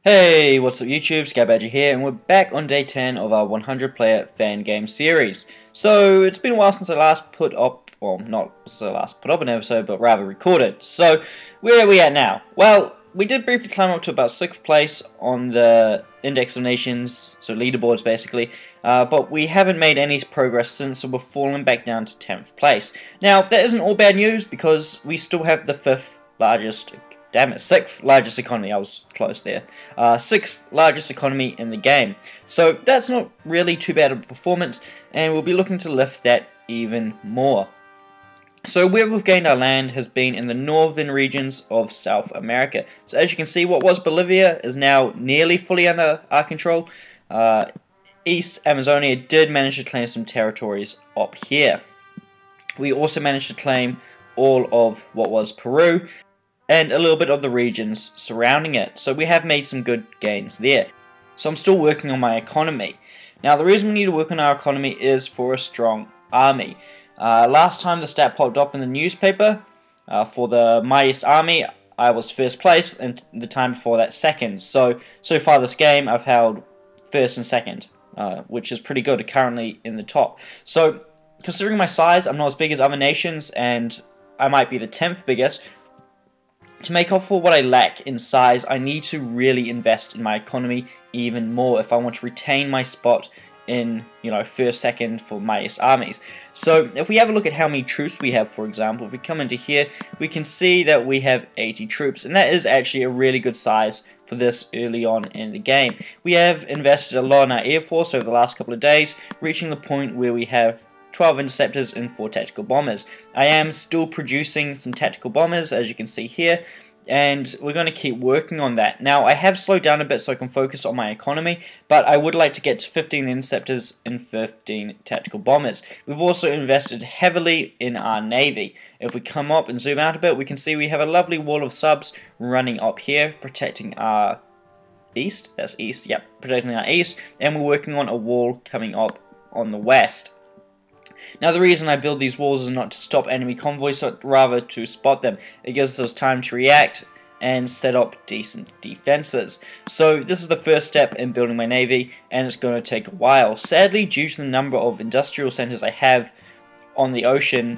Hey, what's up YouTube, Scabadger here, and we're back on day 10 of our 100 player fan game series. So, it's been a while since I last put up, well, not since I last put up an episode, but rather recorded. So, where are we at now? Well, we did briefly climb up to about 6th place on the Index of Nations, so leaderboards basically, but we haven't made any progress since, so we're falling back down to 10th place. Now, that isn't all bad news, because we still have the 5th largest, damn it, 6th largest economy, I was close there. 6th largest economy in the game. So that's not really too bad of a performance, and we'll be looking to lift that even more. So where we've gained our land has been in the northern regions of South America. So as you can see, what was Bolivia is now nearly fully under our control. East Amazonia did manage to claim some territories up here. We also managed to claim all of what was Peru, and a little bit of the regions surrounding it. So we have made some good gains there. So I'm still working on my economy. Now the reason we need to work on our economy is for a strong army. Last time the stat popped up in the newspaper, for the mightiest army, I was 1st place, and the time before that 2nd. So far this game I've held 1st and 2nd, which is pretty good, currently in the top. So considering my size, I'm not as big as other nations, and I might be the 10th biggest. To make up for what I lack in size, I need to really invest in my economy even more if I want to retain my spot in, 1st, 2nd for mightiest armies. So if we have a look at how many troops we have, for example, if we come into here, we can see that we have 80 troops, and that is actually a really good size for this early on in the game. We have invested a lot in our Air Force over the last couple of days, reaching the point where we have 12 interceptors and 4 tactical bombers. I am still producing some tactical bombers, as you can see here, and we're going to keep working on that. Now, I have slowed down a bit so I can focus on my economy, but I would like to get to 15 interceptors and 15 tactical bombers. We've also invested heavily in our navy. If we come up and zoom out a bit, we can see we have a lovely wall of subs running up here, protecting our east. That's east, yep, protecting our east, and we're working on a wall coming up on the west. Now the reason I build these walls is not to stop enemy convoys, but rather to spot them. It gives us time to react and set up decent defenses. So this is the first step in building my navy, and it's going to take a while. Sadly, due to the number of industrial centers I have on the ocean,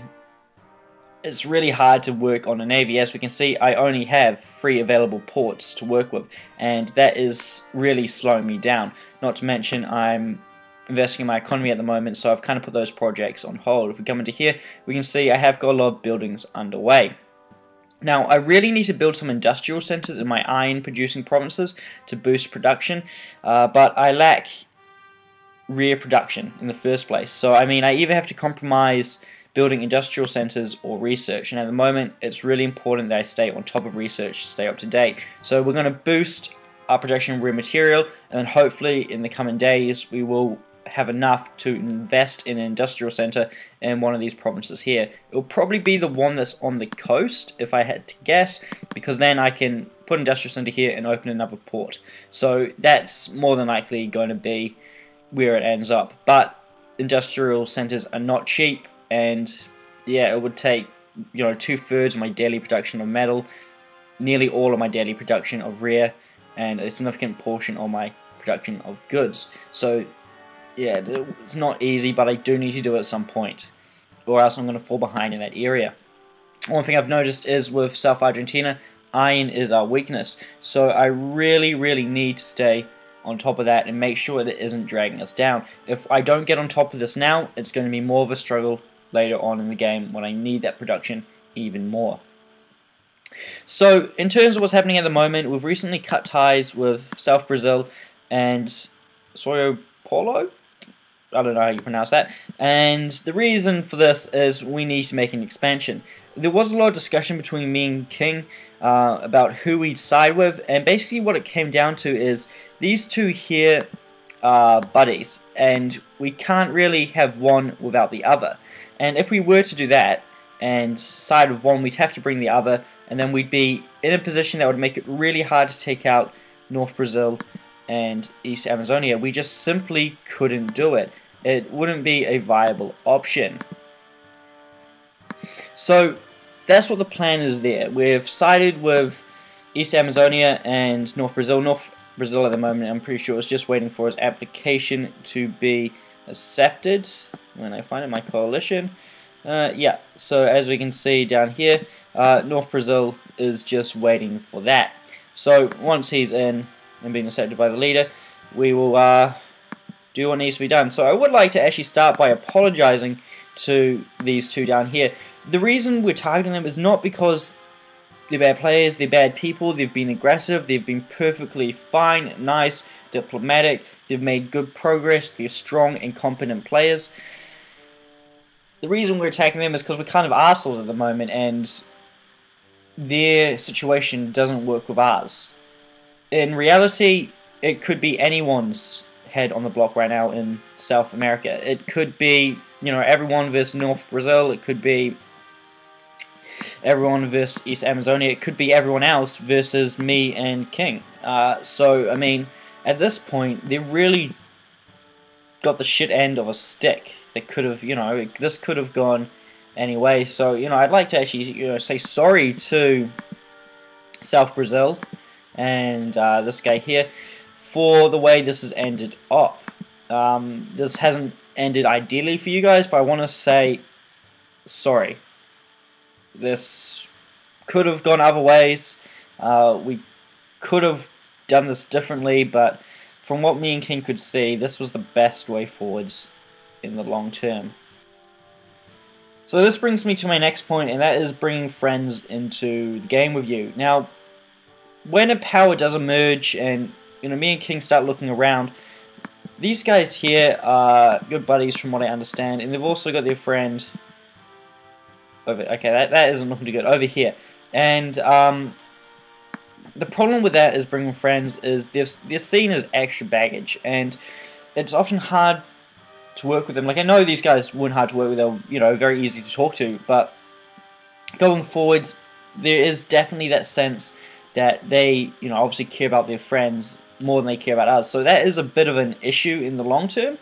it's really hard to work on a navy. As we can see, I only have 3 available ports to work with, and that is really slowing me down. Not to mention I'm investing in my economy at the moment, so I've kind of put those projects on hold. If we come into here, we can see I have got a lot of buildings underway. Now, I really need to build some industrial centers in my iron producing provinces to boost production, but I lack rear production in the first place. So, I mean, I either have to compromise building industrial centers or research, and at the moment, it's really important that I stay on top of research to stay up to date. So we're going to boost our production of rear material, and then hopefully in the coming days, we will have enough to invest in an industrial center in one of these provinces here. It will probably be the one that's on the coast, if I had to guess, because then I can put an industrial center here and open another port. So that's more than likely going to be where it ends up. But industrial centers are not cheap, and yeah, it would take 2/3 of my daily production of metal, nearly all of my daily production of rear, and a significant portion of my production of goods. So yeah, it's not easy, but I do need to do it at some point, or else I'm going to fall behind in that area. One thing I've noticed is with South Argentina, iron is our weakness, so I really need to stay on top of that and make sure that it isn't dragging us down. If I don't get on top of this now, it's going to be more of a struggle later on in the game when I need that production even more. So, in terms of what's happening at the moment, we've recently cut ties with South Brazil and Sao Paulo? I don't know how you pronounce that. And the reason for this is we need to make an expansion. There was a lot of discussion between me and King about who we'd side with, and basically what it came down to is these two here are buddies, and we can't really have one without the other. And if we were to do that and side with one, we'd have to bring the other, and then we'd be in a position that would make it really hard to take out North Brazil and East Amazonia. We just simply couldn't do it. It wouldn't be a viable option. So that's what the plan is there. We've sided with East Amazonia and North Brazil. North Brazil at the moment. I'm pretty sure it's just waiting for his application to be accepted. When I find it, my coalition. Yeah, so as we can see down here, North Brazil is just waiting for that. So once he's in and being accepted by the leader, we will do what needs to be done. So I would like to actually start by apologizing to these two down here. The reason we're targeting them is not because they're bad players, they're bad people, they've been aggressive, they've been perfectly fine, nice, diplomatic, they've made good progress, they're strong and competent players. The reason we're attacking them is because we're kind of arseholes at the moment and their situation doesn't work with ours. In reality, it could be anyone's head on the block right now in South America. It could be, you know, everyone versus North Brazil, it could be everyone versus East Amazonia, it could be everyone else versus me and King. So, I mean, at this point, they've really got the shit end of a stick. They could have, you know, this could have gone anyway. So, you know, I'd like to actually, you know, say sorry to South Brazil and this guy here for the way this has ended up. This hasn't ended ideally for you guys, but I want to say sorry. This could have gone other ways. We could have done this differently, but from what me and King could see, this was the best way forwards in the long term. So this brings me to my next point, and that is bringing friends into the game with you. Now, when a power does emerge, and you know, me and King start looking around, these guys here are good buddies from what I understand, and they've also got their friend over. Okay, that isn't looking too good over here, and the problem with that is bringing friends is they're seen as extra baggage, and it's often hard to work with them. Like, I know these guys weren't hard to work with, they're, you know, very easy to talk to, but going forwards, there is definitely that sense that they, you know, obviously care about their friends more than they care about us. So that is a bit of an issue in the long term,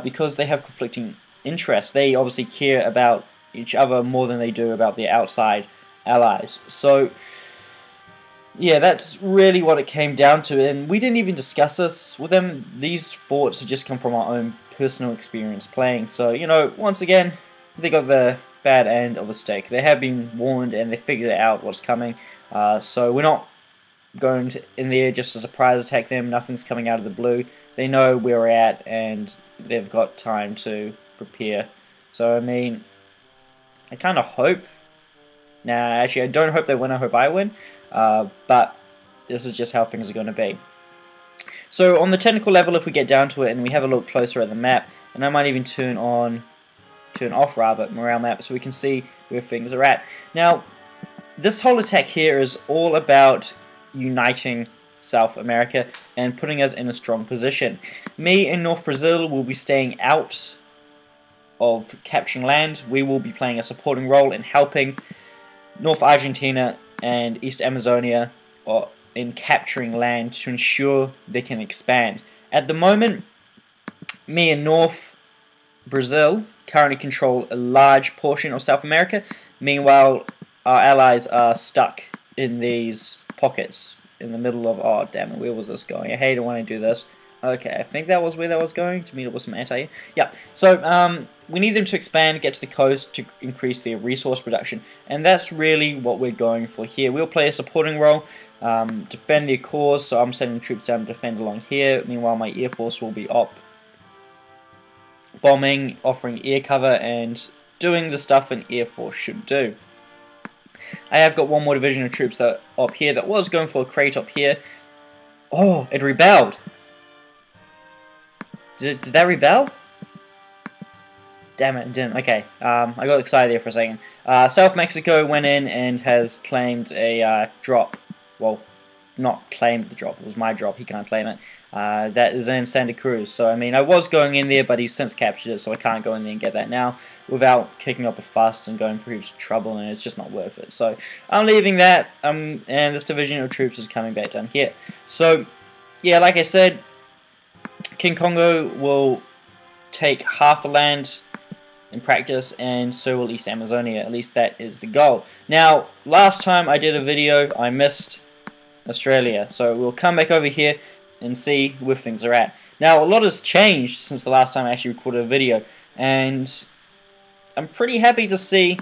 because they have conflicting interests. They obviously care about each other more than they do about their outside allies. So yeah, that's really what it came down to, and we didn't even discuss this with them. These thoughts have just come from our own personal experience playing. So, you know, once again, they got the bad end of the stick. They have been warned and they figured out what's coming. So we're not going in there just to surprise attack them. Nothing's coming out of the blue. They know where we're at and they've got time to prepare. So, I mean, I kind of hope. Nah, actually, I don't hope they win. I hope I win. But this is just how things are going to be. So on the technical level, if we get down to it and we have a look closer at the map, and I might even turn off rather morale map so we can see where things are at. Now, this whole attack here is all about uniting South America and putting us in a strong position. Me and North Brazil will be staying out of capturing land. We will be playing a supporting role in helping North Argentina and East Amazonia in capturing land to ensure they can expand. At the moment, me and North Brazil currently control a large portion of South America. Meanwhile, our allies are stuck in these pockets in the middle of... Oh, damn it, where was this going? I hate it when I do this. Okay, I think that was where that was going, to meet up with some anti-air. Yeah, so we need them to expand, get to the coast to increase their resource production. And that's really what we're going for here. We'll play a supporting role, defend their cause, so I'm sending troops down to defend along here. Meanwhile, my Air Force will be up bombing, offering air cover, and doing the stuff an Air Force should do. I have got one more division of troops that up here that was going for a crate up here. Oh, it rebelled. Did that rebel? Damn it, it didn't. Okay, I got excited there for a second. South Mexico went in and has claimed a drop. Well, not claimed the drop. It was my drop. He can't claim it. That is in Santa Cruz. So, I mean, I was going in there, but he's since captured it, so I can't go in there and get that now without kicking up a fuss and going through trouble, and it's just not worth it. So, I'm leaving that, and this division of troops is coming back down here. So, yeah, like I said, King Congo will take half the land in practice, and so will East Amazonia. At least that is the goal. Now, last time I did a video, I missed Australia. So we'll come back over here and see where things are at. Now, a lot has changed since the last time I actually recorded a video, and I'm pretty happy to see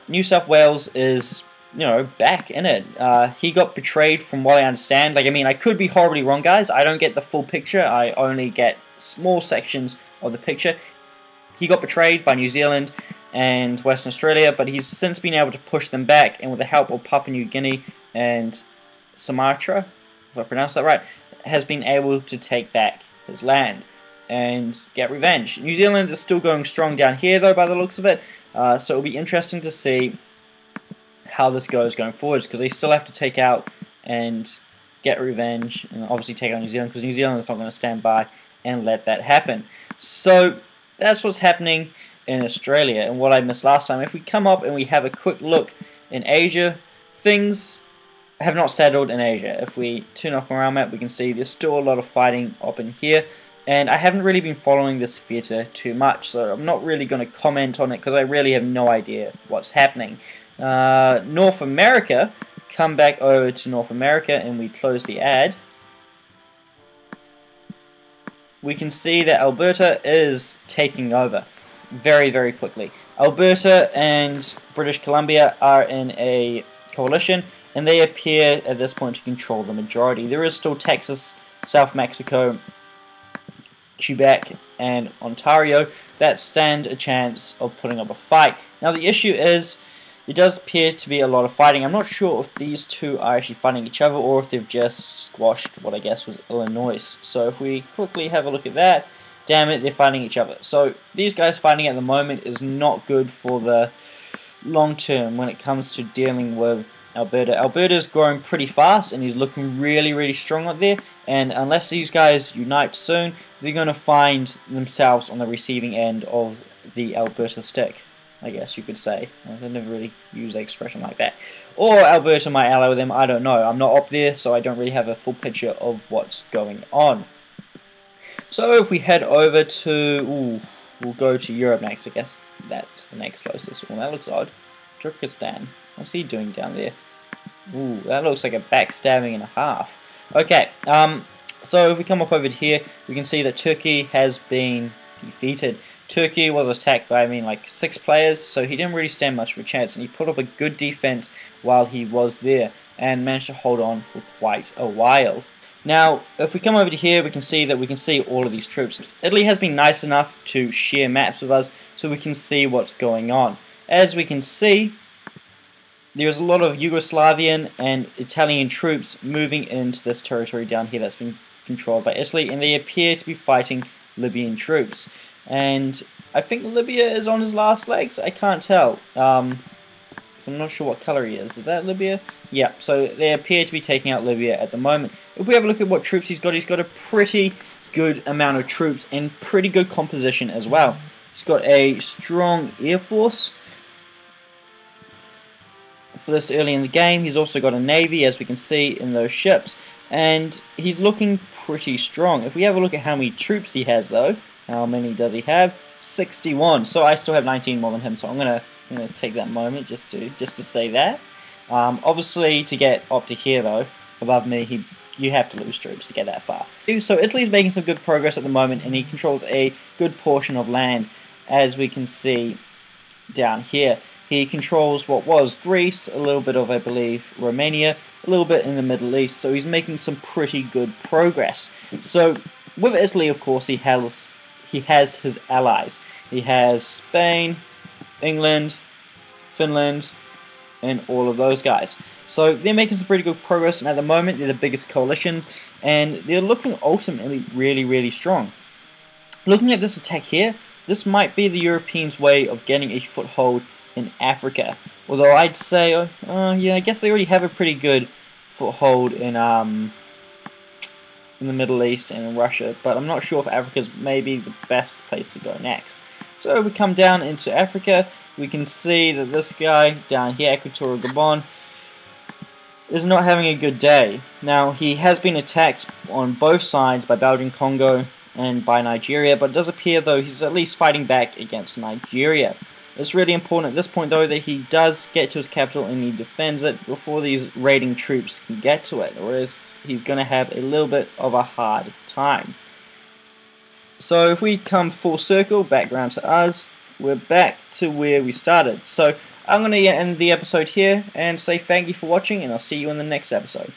New South Wales is, you know, back in it. He got betrayed from what I understand. Like, I mean, I could be horribly wrong, guys. I don't get the full picture. I only get small sections of the picture. He got betrayed by New Zealand and Western Australia, but he's since been able to push them back, and with the help of Papua New Guinea and Sumatra, if I pronounced that right, has been able to take back his land and get revenge. New Zealand is still going strong down here, though, by the looks of it, so it'll be interesting to see how this goes going forwards, because they still have to take out and get revenge, and obviously take out New Zealand, because New Zealand is not going to stand by and let that happen. So that's what's happening in Australia, and what I missed last time. If we come up and we have a quick look in Asia, things have not settled in Asia. If we turn up around map, we can see there's still a lot of fighting up in here, and I haven't really been following this theatre too much, so I'm not really going to comment on it because I really have no idea what's happening. North America, come back over to North America and we close the ad. We can see that Alberta is taking over very, very quickly. Alberta and British Columbia are in a coalition, and they appear at this point to control the majority. There is still Texas, South Mexico, Quebec, and Ontario that stand a chance of putting up a fight. Now the issue is, it does appear to be a lot of fighting. I'm not sure if these two are actually fighting each other or if they've just squashed what I guess was Illinois. So if we quickly have a look at that, damn it, they're fighting each other. So these guys fighting at the moment is not good for the long term when it comes to dealing with Alberta. Alberta's growing pretty fast and he's looking really, really strong up there, and unless these guys unite soon, they're going to find themselves on the receiving end of the Alberta stick, I guess you could say. I never really use the expression like that. Or Alberta might ally with them, I don't know. I'm not up there, so I don't really have a full picture of what's going on. So if we head over to, we'll go to Europe next. I guess that's the next closest. Well, that looks odd. Turkestan. What's he doing down there? Ooh, that looks like a backstabbing and a half. Okay, so if we come up over here, we can see that Turkey has been defeated. Turkey was attacked by, like 6 players, so he didn't really stand much of a chance, and he put up a good defense while he was there, and managed to hold on for quite a while. Now, if we come over to here, we can see all of these troops. Italy has been nice enough to share maps with us, so we can see what's going on. As we can see, there's a lot of Yugoslavian and Italian troops moving into this territory down here that's been controlled by Italy, and they appear to be fighting Libyan troops. And I think Libya is on his last legs. I can't tell. I'm not sure what color he is. Is that Libya? Yeah, so they appear to be taking out Libya at the moment. If we have a look at what troops he's got a pretty good amount of troops and pretty good composition as well. He's got a strong air force for this early in the game. He's also got a navy, as we can see in those ships, and he's looking pretty strong. If we have a look at how many troops he has, though, how many does he have? 61. So I still have 19 more than him. So I'm gonna take that moment just to say that. Obviously, to get up to here though, above me, you have to lose troops to get that far. So Italy's making some good progress at the moment, and he controls a good portion of land, as we can see down here. He controls what was Greece, a little bit of, I believe, Romania, a little bit in the Middle East, so he's making some pretty good progress. So with Italy, of course, he has his allies. He has Spain, England, Finland, and all of those guys. So they're making some pretty good progress, and at the moment they're the biggest coalitions, and they're looking ultimately really, really strong. Looking at this attack here, this might be the Europeans' way of getting a foothold in Africa. Although I'd say, yeah, I guess they already have a pretty good foothold in the Middle East and in Russia, but I'm not sure if Africa's maybe the best place to go next. So if we come down into Africa, we can see that this guy down here, Equatorial Gabon, is not having a good day. Now, he has been attacked on both sides by Belgian Congo and by Nigeria, but it does appear, though, he's at least fighting back against Nigeria. It's really important at this point though that he does get to his capital and he defends it before these raiding troops can get to it, or else he's going to have a little bit of a hard time. So if we come full circle back around to us, we're back to where we started. So I'm going to end the episode here and say thank you for watching, and I'll see you in the next episode.